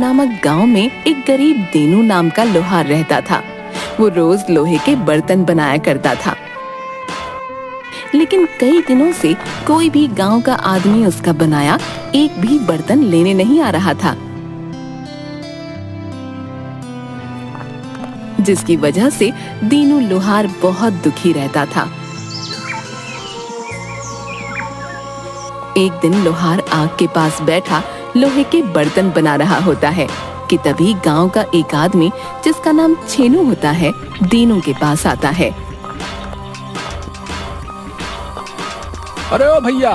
नामक गांव में एक गरीब दीनू नाम का लोहार रहता था। वो रोज लोहे के बर्तन बनाया करता था, लेकिन कई दिनों से कोई भी गांव का आदमी उसका बनाया एक भी बर्तन लेने नहीं आ रहा था, जिसकी वजह से दीनू लोहार बहुत दुखी रहता था। एक दिन लोहार आग के पास बैठा लोहे के बर्तन बना रहा होता है कि तभी गांव का एक आदमी जिसका नाम छेनू होता है, दीनू के पास आता है। अरे ओ भैया,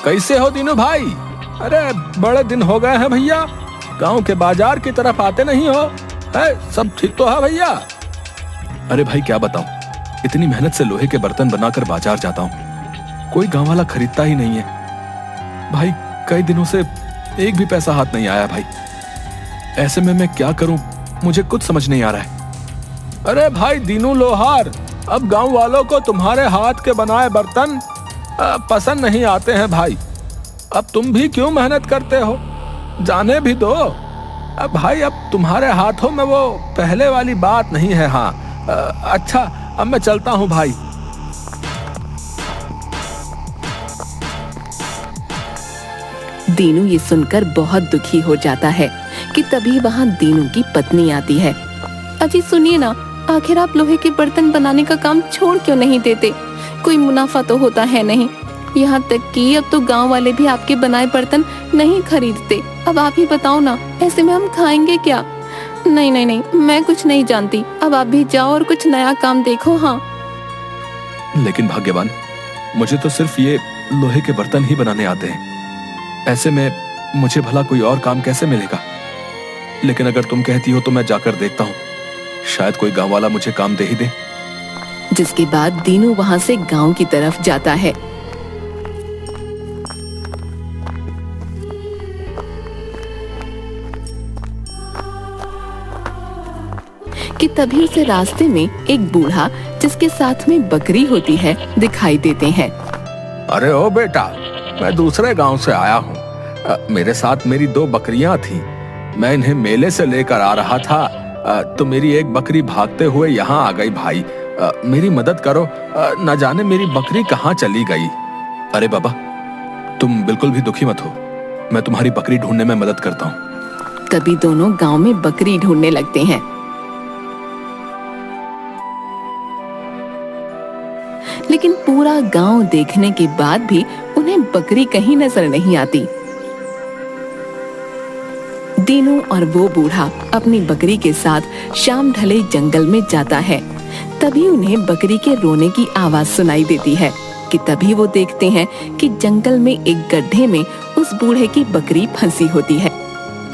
कैसे हो दीनू भाई? अरे बड़े दिन हो गए हैं भैया, गांव के बाजार की तरफ आते नहीं हो। सब ठीक तो है भैया? अरे भाई क्या बताऊं, इतनी मेहनत से लोहे के बर्तन बनाकर बाजार जाता हूं, कोई गांव वाला खरीदता ही नहीं है भाई। कई दिनों से एक भी पैसा हाथ नहीं आया भाई। ऐसे में मैं क्या करूं, मुझे कुछ समझ नहीं आ रहा है। अरे भाई दीनू लोहार, अब गांव वालों को तुम्हारे हाथ के बनाए बर्तन पसंद नहीं आते हैं भाई। अब तुम भी क्यों मेहनत करते हो, जाने भी दो। अब भाई अब तुम्हारे हाथों में वो पहले वाली बात नहीं है। हाँ अच्छा, अब मैं चलता हूँ भाई। दीनू ये सुनकर बहुत दुखी हो जाता है कि तभी वहाँ दीनू की पत्नी आती है। अजी सुनिए ना, आखिर आप लोहे के बर्तन बनाने का काम छोड़ क्यों नहीं देते? कोई मुनाफा तो होता है नहीं, यहाँ तक कि अब तो गांव वाले भी आपके बनाए बर्तन नहीं खरीदते। अब आप ही बताओ ना, ऐसे में हम खाएंगे क्या? नहीं नहीं नहीं, मैं कुछ नहीं जानती, अब आप भी जाओ और कुछ नया काम देखो। हाँ लेकिन भाग्यवान, मुझे तो सिर्फ ये लोहे के बर्तन ही बनाने आते हैं, ऐसे में मुझे भला कोई और काम कैसे मिलेगा? लेकिन अगर तुम कहती हो तो मैं जाकर देखता हूँ, शायद कोई गांव वाला मुझे काम दे ही दे। जिसके बाद दीनू वहाँ से गांव की तरफ जाता है। कि तभी उसे रास्ते में एक बूढ़ा जिसके साथ में बकरी होती है दिखाई देते हैं। अरे ओ बेटा, मैं दूसरे गांव से आया हूँ। मेरे साथ मेरी 2 बकरियां थीं। मैं इन्हें मेले से लेकर आ रहा था, तो मेरी एक बकरी भागते हुए यहाँ आ गई भाई। मेरी मदद करो, न जाने मेरी बकरी कहाँ चली गई। अरे बाबा, तुम बिल्कुल भी दुखी मत हो, मैं तुम्हारी बकरी ढूंढने में मदद करता हूँ। तभी दोनों गांव में बकरी ढूंढने लगते हैं। लेकिन पूरा गांव देखने के बाद भी उन्हें बकरी कहीं नजर नहीं आती। दीनू और वो बूढ़ा अपनी बकरी के साथ शाम ढले जंगल में जाता है। तभी उन्हें बकरी के रोने की आवाज सुनाई देती है कि तभी वो देखते हैं कि जंगल में एक गड्ढे में उस बूढ़े की बकरी फंसी होती है।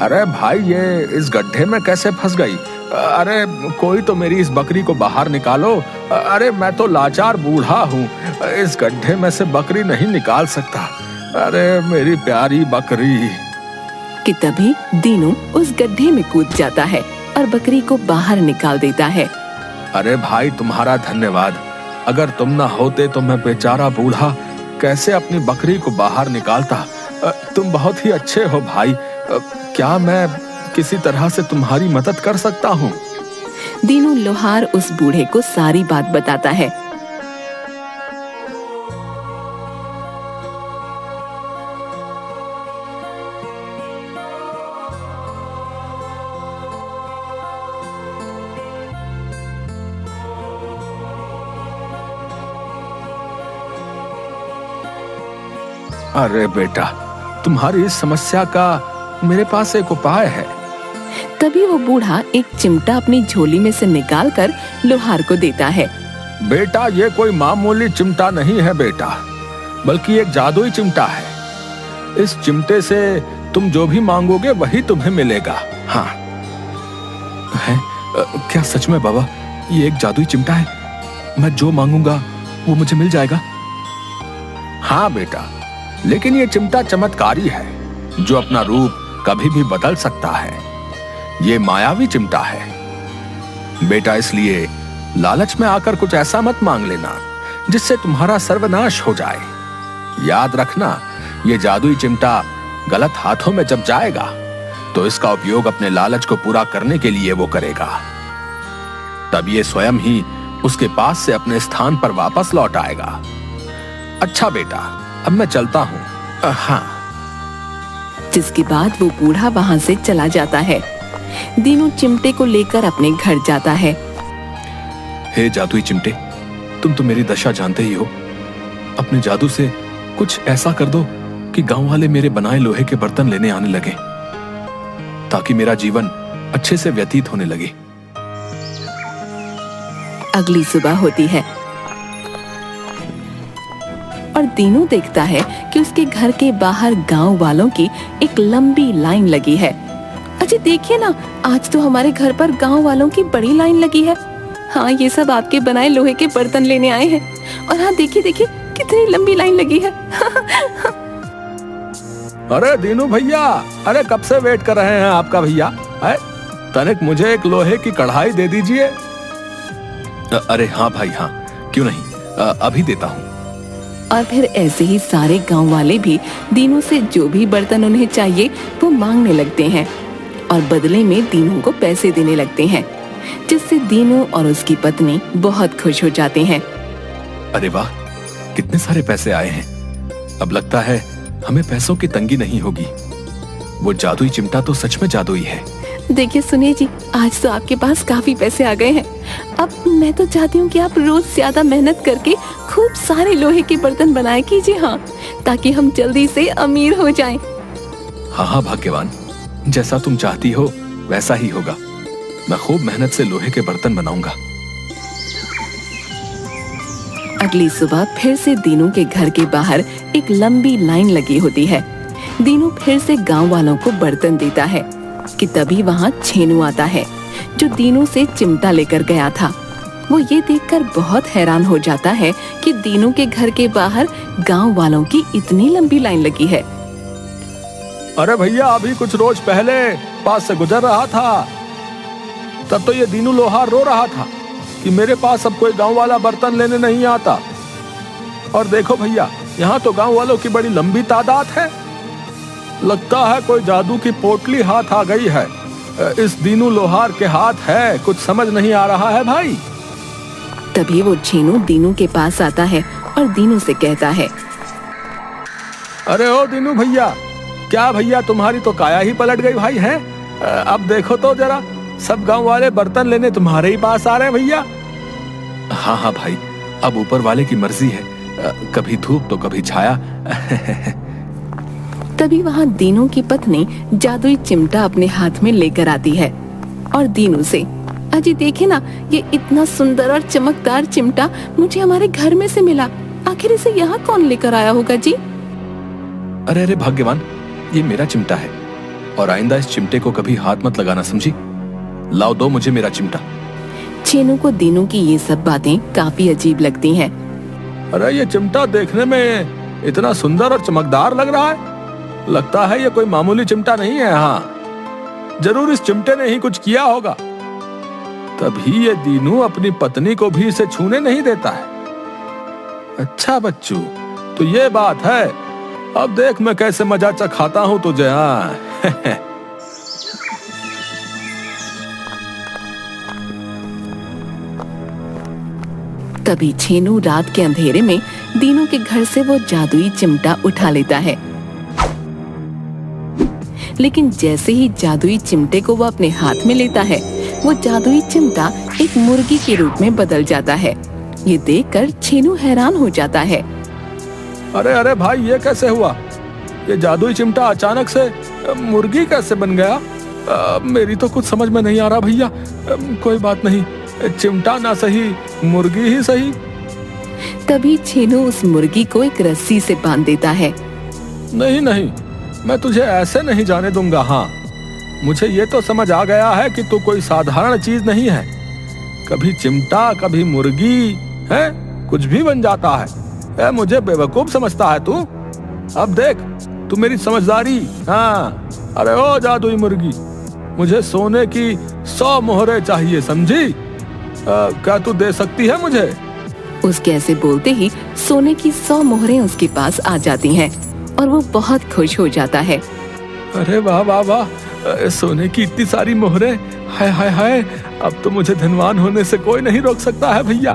अरे भाई, ये इस गड्ढे में कैसे फंस गई? अरे कोई तो मेरी इस बकरी को बाहर निकालो। अरे मैं तो लाचार बूढ़ा हूँ, इस गड्ढे में से बकरी नहीं निकाल सकता। अरे मेरी प्यारी बकरी। कि तभी दीनू उस गड्ढे में कूद जाता है और बकरी को बाहर निकाल देता है। अरे भाई तुम्हारा धन्यवाद, अगर तुम ना होते तो मैं बेचारा बूढ़ा कैसे अपनी बकरी को बाहर निकालता। तुम बहुत ही अच्छे हो भाई। क्या मैं किसी तरह से तुम्हारी मदद कर सकता हूँ? दीनू लोहार उस बूढ़े को सारी बात बताता है। अरे बेटा, तुम्हारी इस समस्या का मेरे पास एक उपाय है। तभी वो बूढ़ा एक चिमटा अपनी झोली में से निकालकर लोहार को देता है। बेटा, ये कोई मामूली चिमटा नहीं है बेटा, बल्कि एक जादुई चिमटा है। इस चिमटे से तुम जो भी मांगोगे वही तुम्हें मिलेगा। हाँ है? क्या सच में बाबा ये एक जादुई चिमटा है? मैं जो मांगूंगा वो मुझे मिल जाएगा? हाँ बेटा, लेकिन ये चिमटा चमत्कारी है जो अपना रूप कभी भी बदल सकता है। ये मायावी चिमटा है बेटा, इसलिए लालच में आकर कुछ ऐसा मत मांग लेना जिससे तुम्हारा सर्वनाश हो जाए। याद रखना, ये जादुई चिमटा गलत हाथों में जब जाएगा तो इसका उपयोग अपने लालच को पूरा करने के लिए वो करेगा। तब ये स्वयं ही उसके पास से अपने स्थान पर वापस लौट आएगा। अच्छा बेटा, अब मैं चलता हूँ। हाँ। जिसके बाद वो बूढ़ा वहां से चला जाता है। दीनू चिमटे को लेकर अपने घर जाता है। हे जादुई चिमटे, तुम तो मेरी दशा जानते ही हो। अपने जादू से कुछ ऐसा कर दो कि गांव वाले मेरे बनाए लोहे के बर्तन लेने आने लगे, ताकि मेरा जीवन अच्छे से व्यतीत होने लगे। अगली सुबह होती है और दीनू देखता है कि उसके घर के बाहर गांव वालों की एक लंबी लाइन लगी है। अजय देखिए ना, आज तो हमारे घर पर गांव वालों की बड़ी लाइन लगी है। हाँ, ये सब आपके बनाए लोहे के बर्तन लेने आए हैं। और हाँ, देखिए देखिए कितनी लंबी लाइन लगी है। अरे दीनू भैया, अरे कब से वेट कर रहे हैं आपका भैया। तनिक मुझे एक लोहे की कढ़ाई दे दीजिए। अरे हाँ भाई हाँ, क्यों नहीं, अभी देता हूँ। और फिर ऐसे ही सारे गांव वाले भी दीनू से जो भी बर्तन उन्हें चाहिए वो मांगने लगते हैं और बदले में दीनू को पैसे देने लगते हैं, जिससे दीनू और उसकी पत्नी बहुत खुश हो जाते हैं। अरे वाह, कितने सारे पैसे आए हैं। अब लगता है हमें पैसों की तंगी नहीं होगी। वो जादुई चिमटा तो सच में जादुई है। देखिए सुनिए जी, आज तो आपके पास काफी पैसे आ गए हैं। अब मैं तो चाहती हूँ कि आप रोज ज्यादा मेहनत करके खूब सारे लोहे के बर्तन बनाए कीजिए। हाँ, ताकि हम जल्दी से अमीर हो जाएं। हाँ हाँ भाग्यवान, जैसा तुम चाहती हो वैसा ही होगा। मैं खूब मेहनत से लोहे के बर्तन बनाऊंगा। अगली सुबह फिर से दीनू के घर के बाहर एक लंबी लाइन लगी होती है। दीनू फिर से गांव वालों को बर्तन देता है कि तभी वहां छेनू आता है, जो दीनू से चिमटा लेकर गया था। वो ये देखकर बहुत हैरान हो जाता है कि दीनू के घर के बाहर गांव वालों की इतनी लंबी लाइन लगी है। अरे भैया, अभी कुछ रोज पहले पास से गुजर रहा था, तब तो ये दीनू लोहार रो रहा था कि मेरे पास अब कोई गांव वाला बर्तन लेने नहीं आता। और देखो भैया, यहाँ तो गांव वालों की बड़ी लंबी तादाद है। लगता है कोई जादू की पोटली हाथ आ गई है। इस दीनू लोहार के हाथ है, कुछ समझ नहीं आ रहा है भाई। तभी वो छेनू दीनू के पास आता है और दीनू से कहता है, अरे ओ दीनू भैया, क्या भैया तुम्हारी तो काया ही पलट गई भाई है। अब देखो तो जरा, सब गांव वाले बर्तन लेने तुम्हारे ही पास आ रहे हैं भैया। हाँ हाँ भाई, अब ऊपर वाले की मर्जी है, कभी धूप तो कभी छाया। तभी वहाँ दीनू की पत्नी जादुई चिमटा अपने हाथ में लेकर आती है और दीनू से, अजी देखे ना, ये इतना सुंदर और चमकदार चिमटा मुझे हमारे घर में से मिला। आखिर इसे यहाँ कौन लेकर आया होगा जी? अरे अरे भाग्यवान, ये मेरा चिमटा है और आइंदा इस चिमटे को कभी हाथ मत लगाना, समझी? लाओ, दो मुझे मेरा चिमटा। छेनू को दीनू की ये सब बातें काफी अजीब लगती हैं। अरे ये चिमटा देखने में इतना सुंदर और चमकदार लग रहा है, लगता है ये कोई मामूली चिमटा नहीं है। हाँ, जरूर इस चिमटे ने ही कुछ किया होगा, तभी ये दीनू अपनी पत्नी को भी इसे छूने नहीं देता है। अच्छा बच्चू, तो ये बात है। अब देख मैं कैसे मजा चखाता हूँ तुझे। हाँ तभी छेनू रात के अंधेरे में दीनू के घर से वो जादुई चिमटा उठा लेता है। लेकिन जैसे ही जादुई चिमटे को वो अपने हाथ में लेता है, वो जादुई चिमटा एक मुर्गी के रूप में बदल जाता है। ये देखकर छेनू हैरान हो जाता है। अरे अरे भाई, ये कैसे हुआ? ये जादुई चिमटा अचानक से मुर्गी कैसे बन गया? मेरी तो कुछ समझ में नहीं आ रहा भैया। कोई बात नहीं, चिमटा ना सही, मुर्गी ही सही। तभी छेनू उस मुर्गी को एक रस्सी से बांध देता है। नहीं नहीं, मैं तुझे ऐसे नहीं जाने दूंगा। हाँ, मुझे ये तो समझ आ गया है कि तू कोई साधारण चीज नहीं है। कभी चिमटा, कभी मुर्गी, है कुछ भी बन जाता है। मुझे बेवकूफ समझता है तू? अब देख तू मेरी समझदारी। हाँ, अरे ओ जादुई मुर्गी, मुझे सोने की 100 मोहरें चाहिए, समझी? क्या तू दे सकती है मुझे? उसके ऐसे बोलते ही सोने की 100 मोहरें उसके पास आ जाती हैं और वो बहुत खुश हो जाता है। अरे वाह वाह वाह, सोने की इतनी सारी मोहरें, हाय हाय हाय, अब तो मुझे धनवान होने से कोई नहीं रोक सकता है भैया।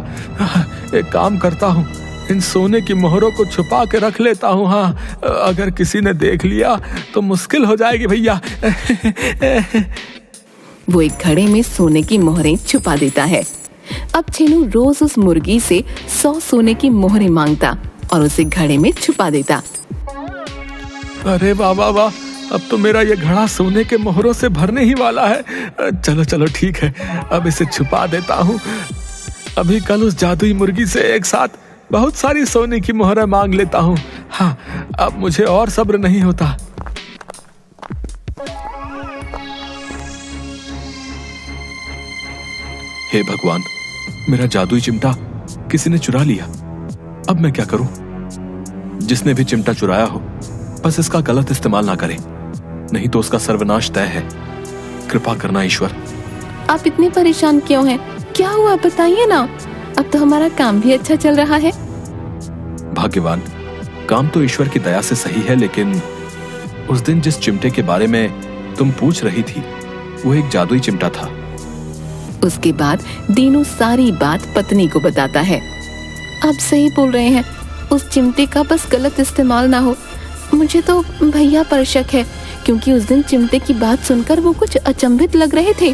एक काम करता हूँ, इन सोने की मोहरों को छुपा के रख लेता हूँ। हाँ, अगर किसी ने देख लिया तो मुश्किल हो जाएगी भैया। वो एक घड़े में सोने की मोहरें छुपा देता है। अब छेनू रोज उस मुर्गी से 100 सोने की मोहरें मांगता और उसे घड़े में छुपा देता। अरे वाह वाह वाह, अब तो मेरा ये घड़ा सोने के मोहरों से भरने ही वाला है। चलो चलो ठीक है, अब इसे छुपा देता हूँ। अभी कल उस जादुई मुर्गी से एक साथ बहुत सारी सोने की मोहरें मांग लेता हूँ। हाँ, अब मुझे और सब्र नहीं होता। हे भगवान, मेरा जादुई चिमटा किसी ने चुरा लिया। अब मैं क्या करूं? जिसने भी चिमटा चुराया हो, बस इसका गलत इस्तेमाल ना करे, नहीं तो उसका सर्वनाश तय है। कृपा करना ईश्वर। आप इतने परेशान क्यों हैं? क्या हुआ बताइए ना। अब तो हमारा काम भी अच्छा चल रहा है। भाग्यवान, काम तो ईश्वर की दया से सही है, लेकिन उस दिन जिस चिमटे के बारे में तुम पूछ रही थी, वो एक जादुई चिमटा था। उसके बाद दीनू सारी बात पत्नी को बताता है। आप सही बोल रहे हैं, उस चिमटे का बस गलत इस्तेमाल ना हो। मुझे तो भैया पर शक है, क्योंकि उस दिन चिमटे की बात सुनकर वो कुछ अचंभित लग रहे थे।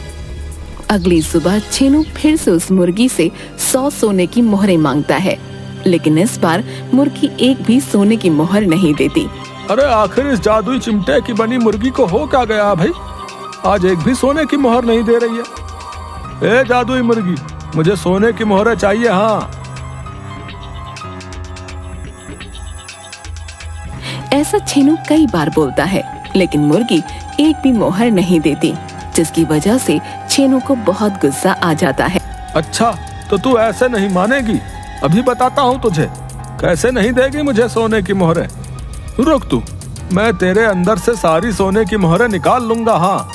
अगली सुबह छेनू फिर से उस मुर्गी से 100 सोने की मोहरें मांगता है, लेकिन इस बार मुर्गी एक भी सोने की मोहर नहीं देती। अरे आखिर इस जादुई चिमटे की बनी मुर्गी को हो क्या गया भाई? आज एक भी सोने की मोहर नहीं दे रही है। ए जादुई मुर्गी, मुझे सोने की मोहरें चाहिए। हाँ, ऐसा छेनू कई बार बोलता है, लेकिन मुर्गी एक भी मोहर नहीं देती, जिसकी वजह से छेनू को बहुत गुस्सा आ जाता है। अच्छा, तो तू ऐसे नहीं मानेगी। अभी बताता हूँ तुझे कैसे नहीं देगी मुझे सोने की मोहरें। रुक तू, मैं तेरे अंदर से सारी सोने की मोहरें निकाल लूंगा। हाँ,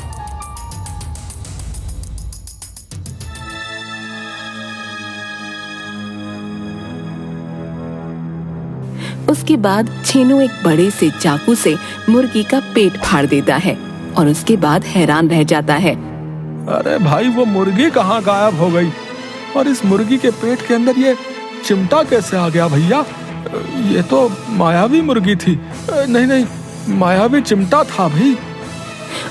उसके बाद छेनू एक बड़े से चाकू से मुर्गी का पेट फाड़ देता है और उसके बाद हैरान रह जाता है। अरे भाई, वो मुर्गी कहाँ गायब हो गई? और इस मुर्गी के पेट के अंदर ये चिमटा कैसे आ गया भैया? ये तो मायावी मुर्गी थी। नहीं नहीं, मायावी चिमटा था भाई।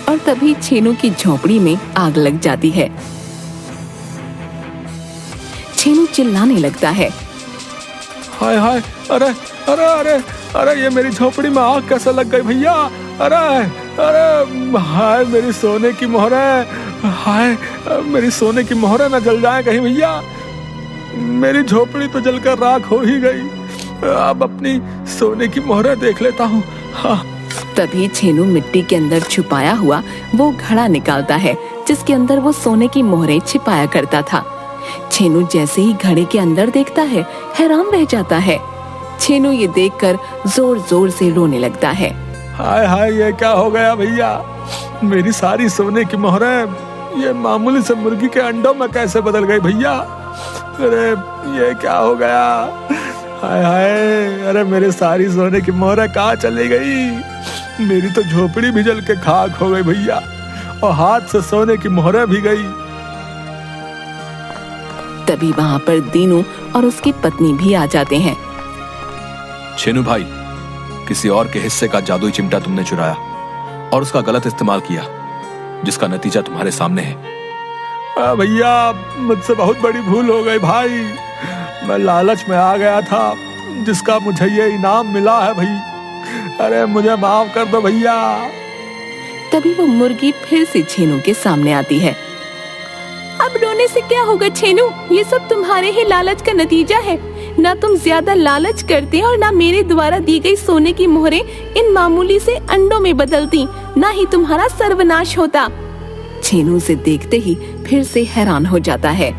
और तभी छेनू की झोपड़ी में आग लग जाती है। छेनू चिल्लाने लगता है। हाय हाय, अरे अरे अरे अरे, ये मेरी झोपड़ी में आग कैसे लग गई भैया? अरे अरे, हाय मेरी सोने की मोहरें, हाय मेरी सोने की मोहरें न जल जाए कहीं भैया। मेरी झोपड़ी तो जलकर राख हो ही गई। अब अपनी सोने की मोहरें देख लेता हूँ। हाँ। तभी छेनू मिट्टी के अंदर छुपाया हुआ वो घड़ा निकालता है, जिसके अंदर वो सोने की मोहरें छिपाया करता था। छेनू जैसे ही घड़े के अंदर देखता है, हैरान रह जाता है। छेनू ये देखकर जोर जोर से रोने लगता है। हाय हाय, ये क्या हो गया भैया? मेरी सारी सोने की मोहरें ये मामूली से मुर्गी के अंडों में कैसे बदल गई भैया? अरे ये क्या हो गया? हाय हाय, अरे मेरे सारी सोने की मोहरें कहाँ चली गई? मेरी तो झोपड़ी भी जल के खाक हो गई भैया, और हाथ से सोने की मोहरें भी गई। तभी वहाँ पर दीनू और उसकी पत्नी भी आ जाते हैं। छेनू भाई, किसी और के हिस्से का जादुई चिमटा तुमने चुराया और उसका गलत इस्तेमाल किया, जिसका नतीजा तुम्हारे सामने है। भैया, मुझसे बहुत बड़ी भूल हो गई भाई। मैं लालच में आ गया था, जिसका मुझे ये इनाम मिला है भाई। अरे मुझे माफ कर दो भैया। तभी वो मुर्गी फिर से छेनू के सामने आती है। अब रोने से क्या होगा छेनू? ये सब तुम्हारे ही लालच का नतीजा है। ना तुम ज्यादा लालच करते और ना मेरे द्वारा दी गई सोने की मोहरें इन मामूली से अंडों में बदलती, ना ही तुम्हारा सर्वनाश होता। छेनू से देखते ही फिर से हैरान हो जाता है।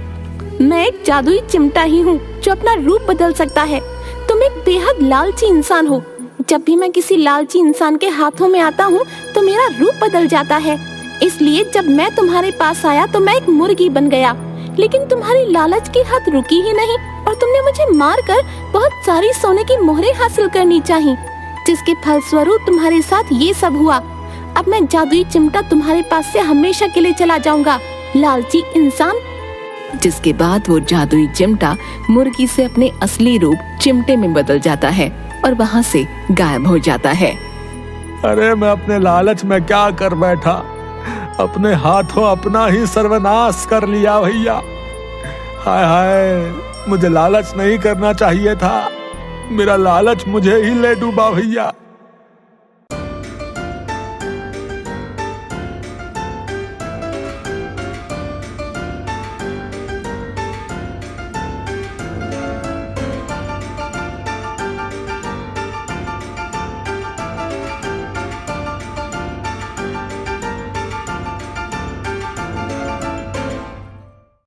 मैं एक जादुई चिमटा ही हूँ जो अपना रूप बदल सकता है। तुम एक बेहद लालची इंसान हो। जब भी मैं किसी लालची इंसान के हाथों में आता हूँ तो मेरा रूप बदल जाता है। इसलिए जब मैं तुम्हारे पास आया तो मैं एक मुर्गी बन गया, लेकिन तुम्हारी लालच की हद रुकी ही नहीं और तुमने मुझे मारकर बहुत सारी सोने की मोहरें हासिल करनी चाहिए, जिसके फलस्वरूप तुम्हारे साथ ये सब हुआ। अब मैं जादुई चिमटा तुम्हारे पास से हमेशा के लिए चला जाऊंगा, लालची इंसान। जिसके बाद वो जादुई चिमटा मुर्गी से अपने असली रूप चिमटे में बदल जाता है और वहाँ से गायब हो जाता है। अरे मैं अपने लालच में क्या कर बैठा, अपने हाथों अपना ही सर्वनाश कर लिया भैया। हाय हाय, मुझे लालच नहीं करना चाहिए था, मेरा लालच मुझे ही ले डूबा भैया।